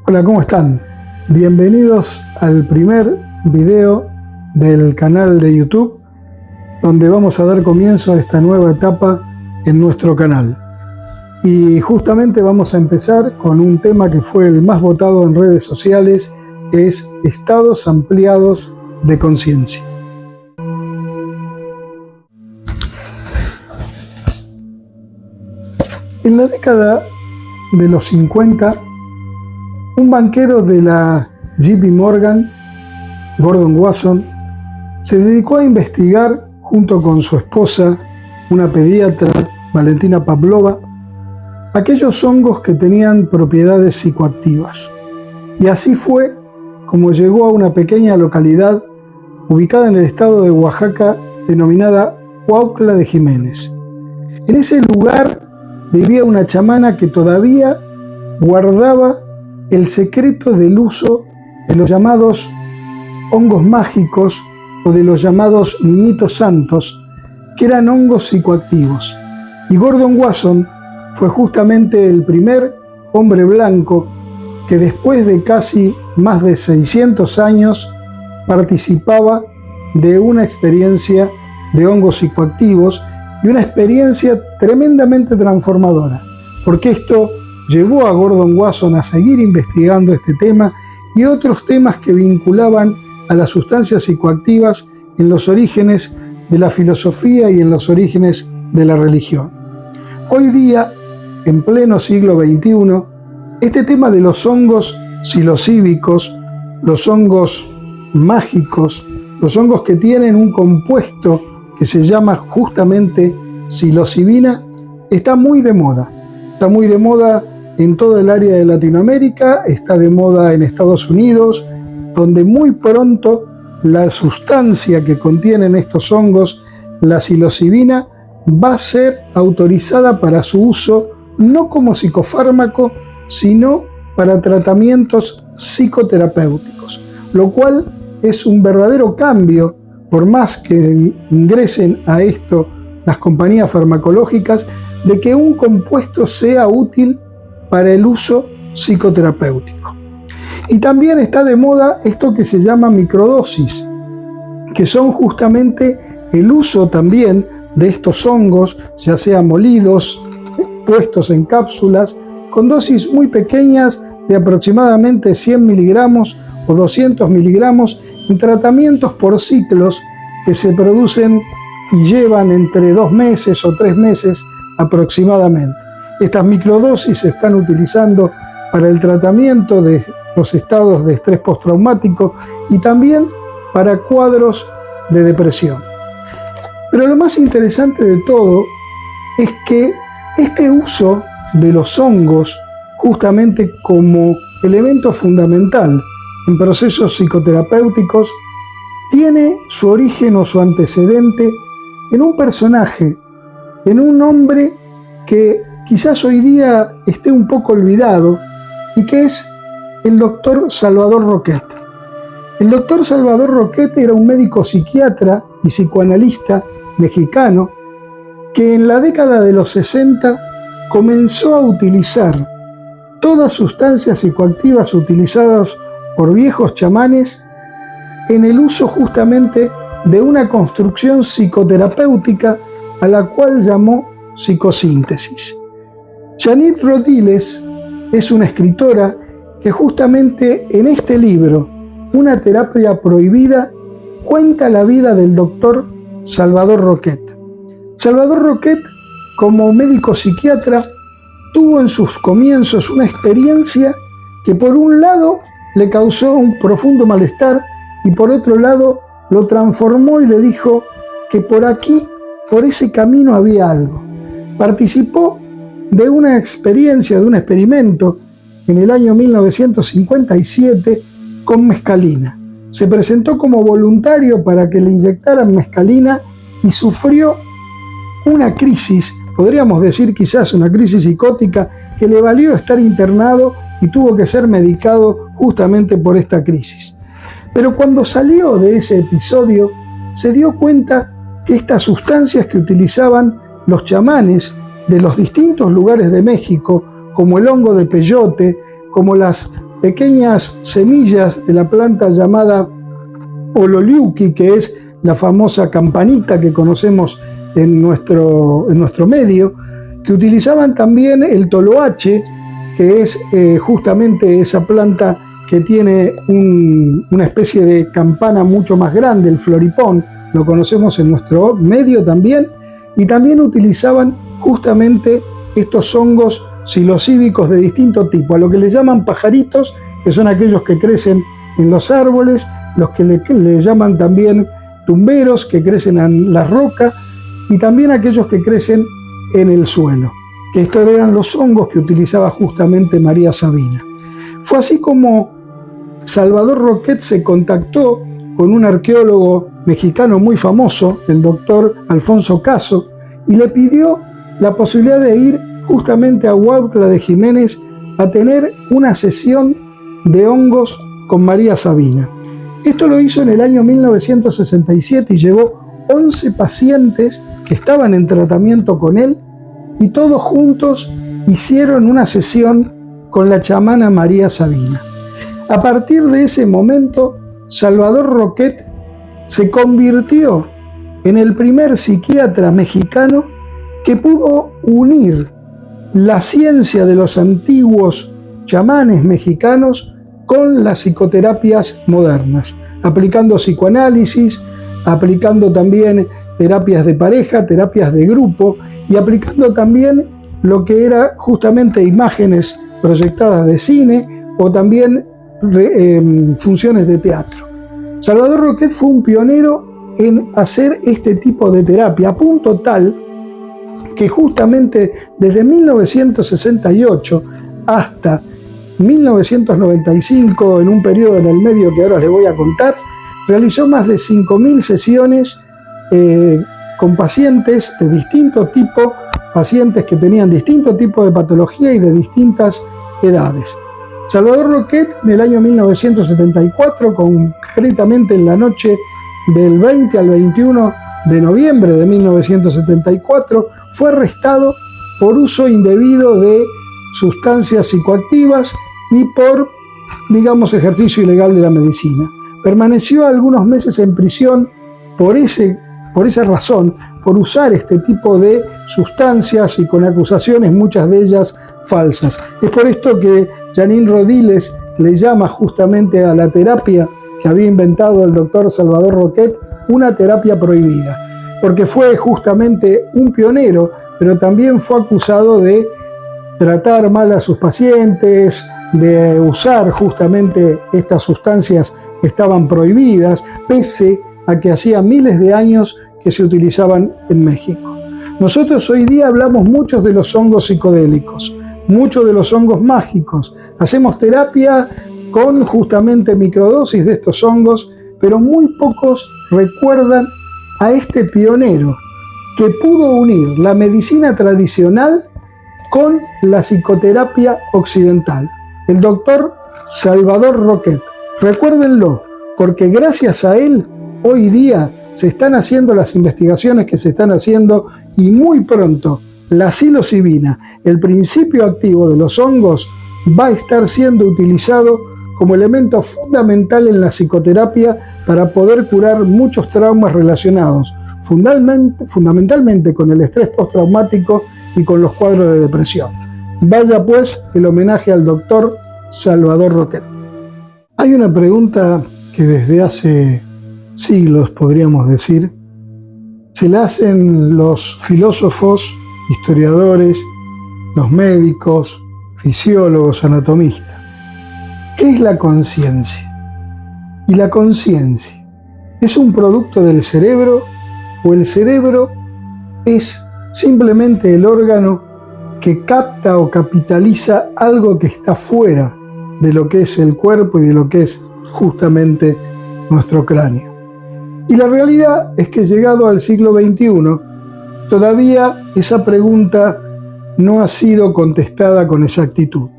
Hola, ¿cómo están? Bienvenidos al primer video del canal de YouTube, donde vamos a dar comienzo a esta nueva etapa en nuestro canal. Y justamente vamos a empezar con un tema que fue el más votado en redes sociales, que es estados ampliados de conciencia. En la década de los 50, un banquero de la JP Morgan, Gordon Wasson, se dedicó a investigar junto con su esposa, una pediatra, Valentina Pavlova, aquellos hongos que tenían propiedades psicoactivas. Y así fue como llegó a una pequeña localidad ubicada en el estado de Oaxaca denominada Cuautla de Jiménez. En ese lugar vivía una chamana que todavía guardaba el secreto del uso de los llamados hongos mágicos o de los llamados niñitos santos, que eran hongos psicoactivos. Y Gordon Wasson fue justamente el primer hombre blanco que después de casi más de 600 años participaba de una experiencia de hongos psicoactivos y una experiencia tremendamente transformadora, porque esto llevó a Gordon Wasson a seguir investigando este tema y otros temas que vinculaban a las sustancias psicoactivas en los orígenes de la filosofía y en los orígenes de la religión. Hoy día, en pleno siglo XXI, este tema de los hongos psilocíbicos, los hongos mágicos, los hongos que tienen un compuesto que se llama justamente psilocibina, está muy de moda. Está muy de moda en todo el área de Latinoamérica, está de moda en Estados Unidos, donde muy pronto la sustancia que contienen estos hongos, la psilocibina, va a ser autorizada para su uso no como psicofármaco, sino para tratamientos psicoterapéuticos, lo cual es un verdadero cambio. Por más que ingresen a esto las compañías farmacológicas, de que un compuesto sea útil para el uso psicoterapéutico. Y también está de moda esto que se llama microdosis, que son justamente el uso también de estos hongos, ya sea molidos, puestos en cápsulas, con dosis muy pequeñas de aproximadamente 100 miligramos o 200 miligramos en tratamientos por ciclos que se producen y llevan entre 2 meses o 3 meses aproximadamente. Estas microdosis se están utilizando para el tratamiento de los estados de estrés postraumático y también para cuadros de depresión. Pero lo más interesante de todo es que este uso de los hongos justamente como elemento fundamental en procesos psicoterapéuticos tiene su origen o su antecedente en un personaje, en un hombre que quizás hoy día esté un poco olvidado y que es el doctor Salvador Roquet. El doctor Salvador Roquet era un médico psiquiatra y psicoanalista mexicano que en la década de los 60 comenzó a utilizar todas sustancias psicoactivas utilizadas por viejos chamanes en el uso justamente de una construcción psicoterapéutica a la cual llamó psicosíntesis. Janine Rodiles es una escritora que justamente en este libro, Una terapia prohibida, cuenta la vida del doctor Salvador Roquet. Salvador Roquet, como médico psiquiatra, tuvo en sus comienzos una experiencia que por un lado le causó un profundo malestar y por otro lado lo transformó y le dijo que por aquí, por ese camino había algo. Participó de una experiencia, de un experimento en el año 1957 con mescalina. Se presentó como voluntario para que le inyectaran mescalina y sufrió una crisis, podríamos decir quizás una crisis psicótica, que le valió estar internado y tuvo que ser medicado justamente por esta crisis. Pero cuando salió de ese episodio, se dio cuenta que estas sustancias que utilizaban los chamanes de los distintos lugares de México, como el hongo de peyote, como las pequeñas semillas de la planta llamada ololiuqui, que es la famosa campanita que conocemos en nuestro medio, que utilizaban también el toloache, que es justamente esa planta que tiene una especie de campana mucho más grande, el floripón, lo conocemos en nuestro medio también, y también utilizaban justamente estos hongos psilocíbicos de distinto tipo, a lo que le llaman pajaritos, que son aquellos que crecen en los árboles, los que le llaman también tumberos, que crecen en la roca, y también aquellos que crecen en el suelo, que estos eran los hongos que utilizaba justamente María Sabina. Fue así como Salvador Roquet se contactó con un arqueólogo mexicano muy famoso, el doctor Alfonso Caso, y le pidió la posibilidad de ir justamente a Huautla de Jiménez a tener una sesión de hongos con María Sabina. Esto lo hizo en el año 1967 y llevó 11 pacientes que estaban en tratamiento con él, y todos juntos hicieron una sesión con la chamana María Sabina. A partir de ese momento, Salvador Roquet se convirtió en el primer psiquiatra mexicano que pudo unir la ciencia de los antiguos chamanes mexicanos con las psicoterapias modernas, aplicando psicoanálisis, aplicando también terapias de pareja, terapias de grupo, y aplicando también lo que era justamente imágenes proyectadas de cine o también funciones de teatro. Salvador Roquet fue un pionero en hacer este tipo de terapia, a punto tal que justamente desde 1968 hasta 1995, en un periodo en el medio que ahora les voy a contar, realizó más de 5.000 sesiones con pacientes de distinto tipo, pacientes que tenían distinto tipo de patología y de distintas edades. Salvador Roquet, en el año 1974, concretamente en la noche del 20 al 21 de noviembre de 1974, fue arrestado por uso indebido de sustancias psicoactivas y por, digamos, ejercicio ilegal de la medicina. Permaneció algunos meses en prisión por esa razón, por usar este tipo de sustancias y con acusaciones, muchas de ellas falsas. Es por esto que Janine Rodiles le llama justamente a la terapia que había inventado el doctor Salvador Roquet una terapia prohibida, porque fue justamente un pionero, pero también fue acusado de tratar mal a sus pacientes, de usar justamente estas sustancias que estaban prohibidas, pese a que hacía miles de años que se utilizaban en México. Nosotros hoy día hablamos mucho de los hongos psicodélicos, mucho de los hongos mágicos. Hacemos terapia con justamente microdosis de estos hongos, pero muy pocos recuerdan a este pionero que pudo unir la medicina tradicional con la psicoterapia occidental, el doctor Salvador Roquet. Recuérdenlo, porque gracias a él hoy día se están haciendo las investigaciones que se están haciendo, y muy pronto la psilocibina, el principio activo de los hongos, va a estar siendo utilizado como elemento fundamental en la psicoterapia para poder curar muchos traumas relacionados fundamentalmente con el estrés postraumático y con los cuadros de depresión. Vaya pues el homenaje al doctor Salvador Roquet. Hay una pregunta que desde hace siglos, podríamos decir, se la hacen los filósofos, historiadores, los médicos, fisiólogos, anatomistas. ¿Qué es la conciencia? ¿Y la conciencia es un producto del cerebro o el cerebro es simplemente el órgano que capta o capitaliza algo que está fuera de lo que es el cuerpo y de lo que es justamente nuestro cráneo? Y la realidad es que llegado al siglo XXI, todavía esa pregunta no ha sido contestada con exactitud.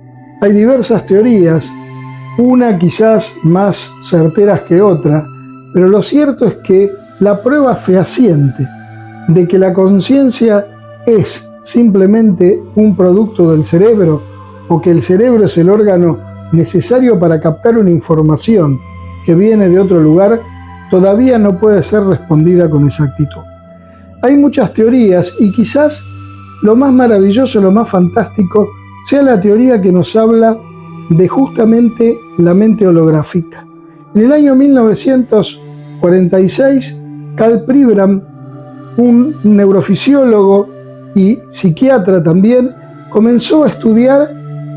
Hay diversas teorías, una quizás más certeras que otra, pero lo cierto es que la prueba fehaciente de que la conciencia es simplemente un producto del cerebro, o que el cerebro es el órgano necesario para captar una información que viene de otro lugar todavía no puede ser respondida con exactitud. Hay muchas teorías y quizás lo más maravilloso, lo más fantástico, sea la teoría que nos habla de justamente la mente holográfica. En el año 1946, Karl Pribram, un neurofisiólogo y psiquiatra también, comenzó a estudiar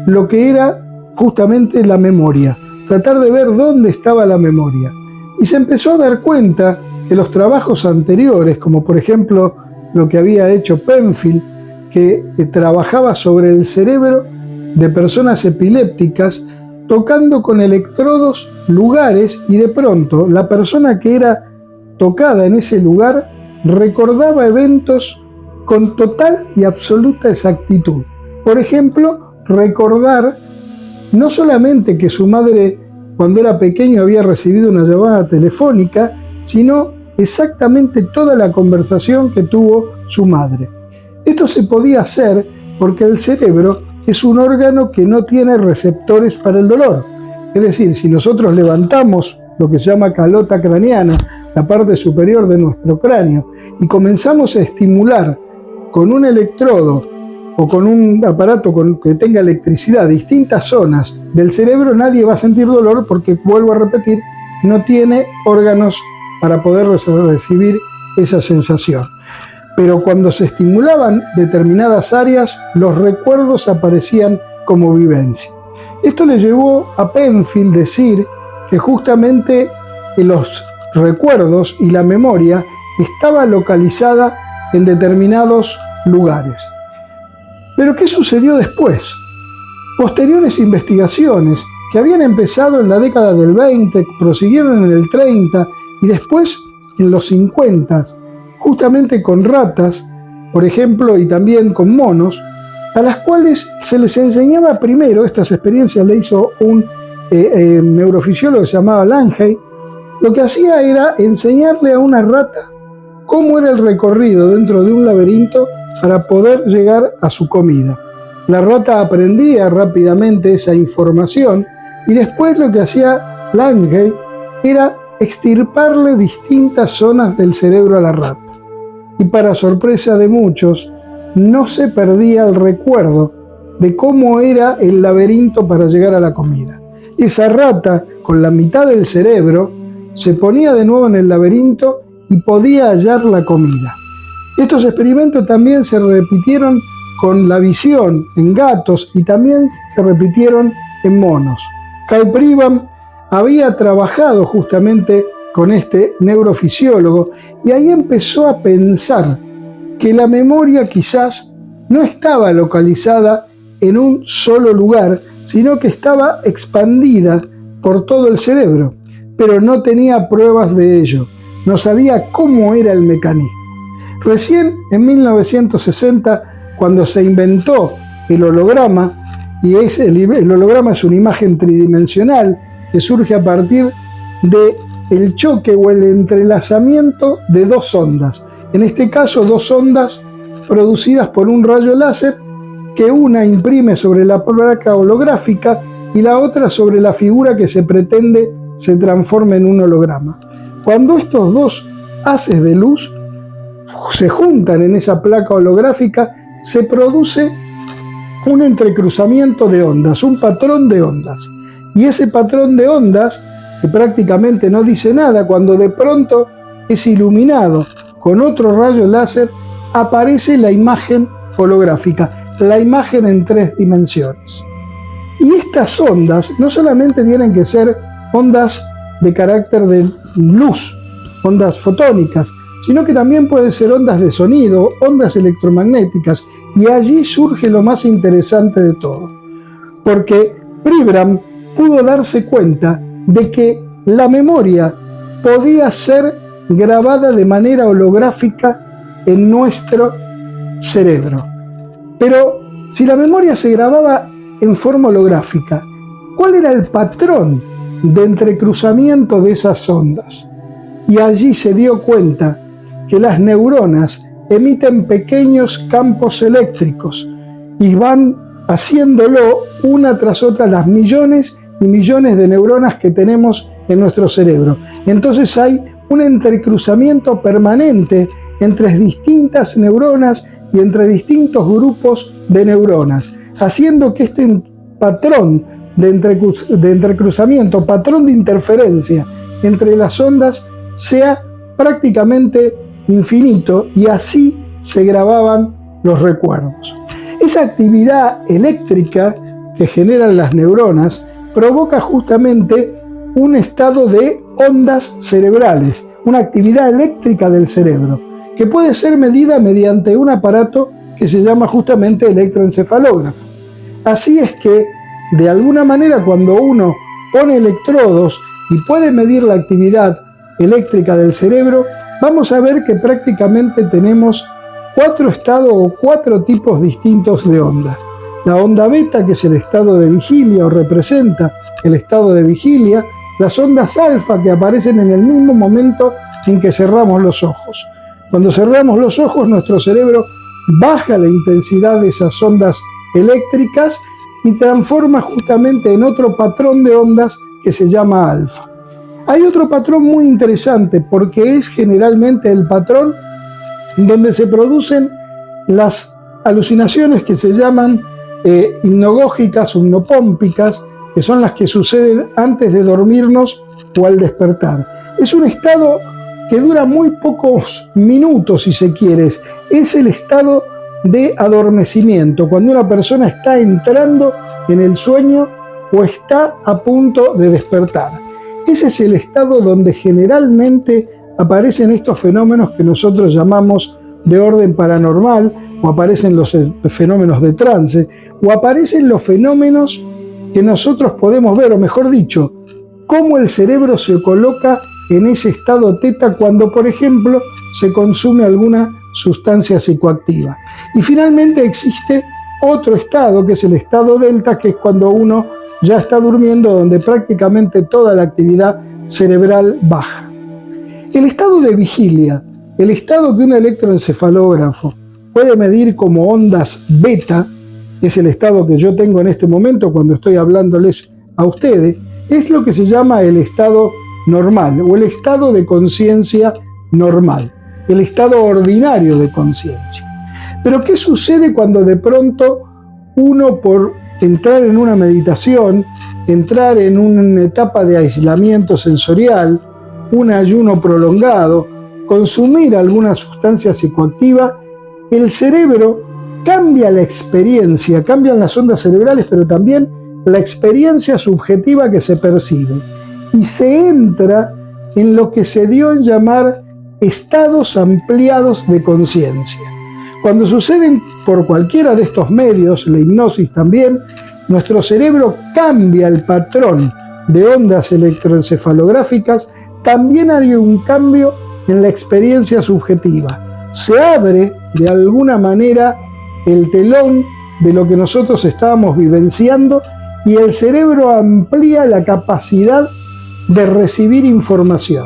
lo que era justamente la memoria, tratar de ver dónde estaba la memoria. Y se empezó a dar cuenta que los trabajos anteriores, como por ejemplo lo que había hecho Penfield, que trabajaba sobre el cerebro de personas epilépticas, tocando con electrodos lugares, y de pronto la persona que era tocada en ese lugar recordaba eventos con total y absoluta exactitud. Por ejemplo, recordar no solamente que su madre cuando era pequeño había recibido una llamada telefónica, sino exactamente toda la conversación que tuvo su madre. Esto se podía hacer porque el cerebro es un órgano que no tiene receptores para el dolor. Es decir, si nosotros levantamos lo que se llama calota craneana, la parte superior de nuestro cráneo, y comenzamos a estimular con un electrodo o con un aparato que tenga electricidad distintas zonas del cerebro, nadie va a sentir dolor porque, vuelvo a repetir, no tiene órganos para poder recibir esa sensación. Pero cuando se estimulaban determinadas áreas, los recuerdos aparecían como vivencia. Esto le llevó a Penfield decir que justamente los recuerdos y la memoria estaba localizada en determinados lugares. Pero ¿qué sucedió después? Posteriores investigaciones que habían empezado en la década del 20, prosiguieron en el 30 y después en los 50, justamente con ratas, por ejemplo, y también con monos, a las cuales se les enseñaba primero, estas experiencias le hizo un neurofisiólogo que se llamaba Lange. Lo que hacía era enseñarle a una rata cómo era el recorrido dentro de un laberinto para poder llegar a su comida. La rata aprendía rápidamente esa información y después lo que hacía Lange era extirparle distintas zonas del cerebro a la rata. Y para sorpresa de muchos, no se perdía el recuerdo de cómo era el laberinto para llegar a la comida. Esa rata, con la mitad del cerebro, se ponía de nuevo en el laberinto y podía hallar la comida. Estos experimentos también se repitieron con la visión en gatos y también se repitieron en monos. Karl Pribram había trabajado justamente con este neurofisiólogo y ahí empezó a pensar que la memoria quizás no estaba localizada en un solo lugar, sino que estaba expandida por todo el cerebro, pero no tenía pruebas de ello, no sabía cómo era el mecanismo. Recién en 1960, cuando se inventó el holograma, y el holograma es una imagen tridimensional que surge a partir del choque o el entrelazamiento de dos ondas, en este caso dos ondas producidas por un rayo láser que una imprime sobre la placa holográfica y la otra sobre la figura que se pretende se transforme en un holograma. Cuando estos dos haces de luz se juntan en esa placa holográfica, se produce un entrecruzamiento de ondas, un patrón de ondas. Y ese patrón de ondas, que prácticamente no dice nada, cuando de pronto es iluminado con otro rayo láser, aparece la imagen holográfica, la imagen en 3 dimensiones. Y estas ondas no solamente tienen que ser ondas de carácter de luz, ondas fotónicas, sino que también pueden ser ondas de sonido, ondas electromagnéticas, y allí surge lo más interesante de todo, porque Pribram pudo darse cuenta de que la memoria podía ser grabada de manera holográfica en nuestro cerebro. Pero si la memoria se grababa en forma holográfica, ¿cuál era el patrón de entrecruzamiento de esas ondas? Y allí se dio cuenta que las neuronas emiten pequeños campos eléctricos y van haciéndolo una tras otra las millones y millones de neuronas que tenemos en nuestro cerebro. Entonces hay un entrecruzamiento permanente entre distintas neuronas y entre distintos grupos de neuronas, haciendo que este patrón de entrecruzamiento, patrón de interferencia entre las ondas sea prácticamente infinito, y así se grababan los recuerdos. Esa actividad eléctrica que generan las neuronas provoca justamente un estado de ondas cerebrales, una actividad eléctrica del cerebro, que puede ser medida mediante un aparato que se llama justamente electroencefalógrafo. Así es que, de alguna manera, cuando uno pone electrodos y puede medir la actividad eléctrica del cerebro, vamos a ver que prácticamente tenemos 4 estados o 4 tipos distintos de onda. La onda beta, que es el estado de vigilia o representa el estado de vigilia, las ondas alfa, que aparecen en el mismo momento en que cerramos los ojos. Cuando cerramos los ojos, nuestro cerebro baja la intensidad de esas ondas eléctricas y transforma justamente en otro patrón de ondas que se llama alfa. Hay otro patrón muy interesante, porque es generalmente el patrón donde se producen las alucinaciones que se llaman hipnagógicas o hipnopómpicas, que son las que suceden antes de dormirnos o al despertar. Es un estado que dura muy pocos minutos, si se quiere. Es el estado de adormecimiento, cuando una persona está entrando en el sueño o está a punto de despertar. Ese es el estado donde generalmente aparecen estos fenómenos que nosotros llamamos de orden paranormal, o aparecen los fenómenos de trance, o aparecen los fenómenos que nosotros podemos ver, o mejor dicho, cómo el cerebro se coloca en ese estado teta cuando, por ejemplo, se consume alguna sustancia psicoactiva. Y finalmente existe otro estado, que es el estado delta, que es cuando uno ya está durmiendo, donde prácticamente toda la actividad cerebral baja. El estado de vigilia, el estado que un electroencefalógrafo puede medir como ondas beta, es el estado que yo tengo en este momento cuando estoy hablándoles a ustedes, es lo que se llama el estado normal o el estado de conciencia normal, el estado ordinario de conciencia. Pero ¿qué sucede cuando de pronto uno, por entrar en una meditación, entrar en una etapa de aislamiento sensorial, un ayuno prolongado, consumir alguna sustancia psicoactiva, el cerebro cambia la experiencia, cambian las ondas cerebrales, pero también la experiencia subjetiva que se percibe, y se entra en lo que se dio en llamar estados ampliados de conciencia. Cuando suceden por cualquiera de estos medios, la hipnosis también, nuestro cerebro cambia el patrón de ondas electroencefalográficas, también hay un cambio en la experiencia subjetiva. Se abre de alguna manera el telón de lo que nosotros estábamos vivenciando y el cerebro amplía la capacidad de recibir información.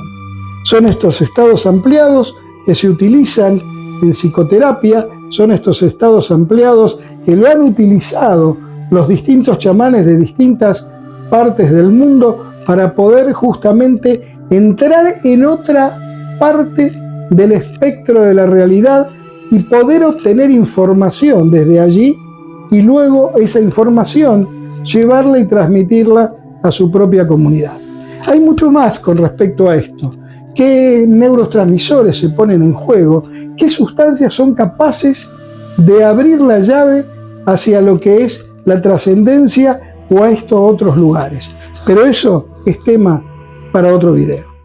Son estos estados ampliados que se utilizan en psicoterapia, son estos estados ampliados que lo han utilizado los distintos chamanes de distintas partes del mundo para poder justamente entrar en otra parte del espectro de la realidad y poder obtener información desde allí y luego esa información llevarla y transmitirla a su propia comunidad. Hay mucho más con respecto a esto. ¿Qué neurotransmisores se ponen en juego? ¿Qué sustancias son capaces de abrir la llave hacia lo que es la trascendencia o a estos otros lugares? Pero eso es tema para otro video.